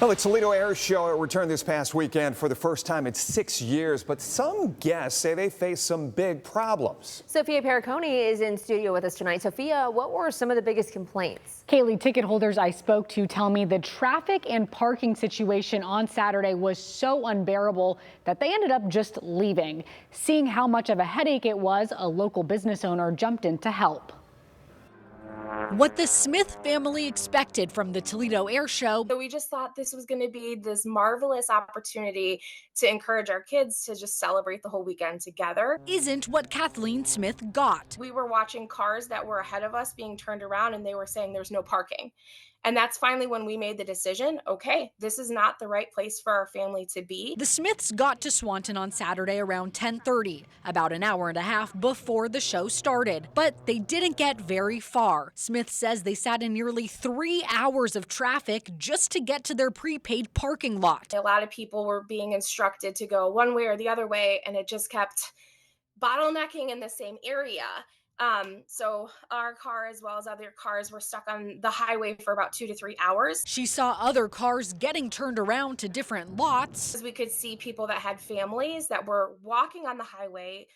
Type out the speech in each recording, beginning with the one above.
Well, the Toledo Air Show returned this past weekend for the first time in 6 years, but some guests say they face some big problems. Sophia Periconi is in studio with us tonight. Sophia, what were some of the biggest complaints? Kaylee, ticket holders I spoke to tell me the traffic and parking situation on Saturday was so unbearable that they ended up just leaving. Seeing how much of a headache it was, a local business owner jumped in to help. What the Smith family expected from the Toledo Air Show. So we just thought this was going to be this marvelous opportunity to encourage our kids to just celebrate the whole weekend together. Isn't what Kathleen Smith got. We were watching cars that were ahead of us being turned around and they were saying there's no parking. And that's finally when we made the decision, okay, this is not the right place for our family to be. The Smiths got to Swanton on Saturday around 10:30, about an hour and a half before the show started. But they didn't get very far. Smith says they sat in nearly 3 hours of traffic just to get to their prepaid parking lot. A lot of people were being instructed to go one way or the other way, and it just kept bottlenecking in the same area. So our car, as well as other cars, were stuck on the highway for about 2 to 3 hours. She saw other cars getting turned around to different lots. We could see people that had families that were walking on the highway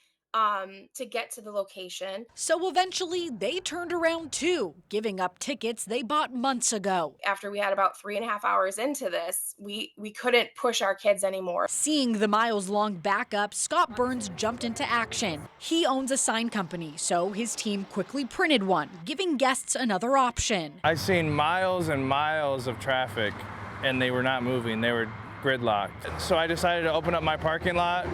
to get to the location. So eventually they turned around too, giving up tickets they bought months ago. After we had about 3.5 hours into this, we couldn't push our kids anymore. Seeing the miles-long backup, Scott Burns jumped into action. He owns a sign company, so his team quickly printed one, giving guests another option. I've seen miles and miles of traffic, and they were not moving. They were gridlocked. So I decided to open up my parking lot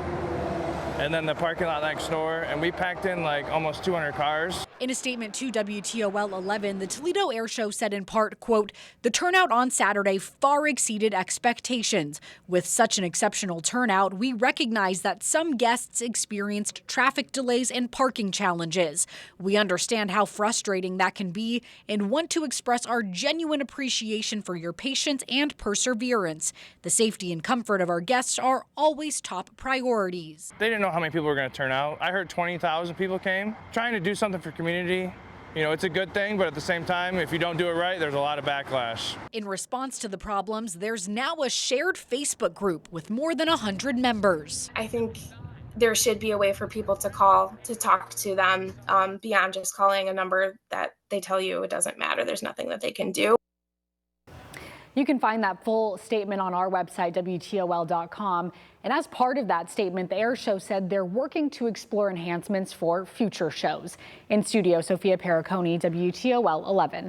and then the parking lot next door, and we packed in like almost 200 cars. In a statement to WTOL 11, the Toledo Air Show said in part, quote, "The turnout on Saturday far exceeded expectations. With such an exceptional turnout, we recognize that some guests experienced traffic delays and parking challenges. We understand how frustrating that can be and want to express our genuine appreciation for your patience and perseverance. The safety and comfort of our guests are always top priorities." They didn't know how many people were going to turn out. I heard 20,000 people came. Trying to do something for community, you know, it's a good thing, but at the same time, if you don't do it right, there's a lot of backlash. In response to the problems, there's now a shared Facebook group with more than 100 members. I think there should be a way for people to call to talk to them beyond just calling a number that they tell you it doesn't matter. There's nothing that they can do. You can find that full statement on our website, WTOL.com. And as part of that statement, the Air Show said they're working to explore enhancements for future shows. In studio, Sophia Periconi, WTOL 11.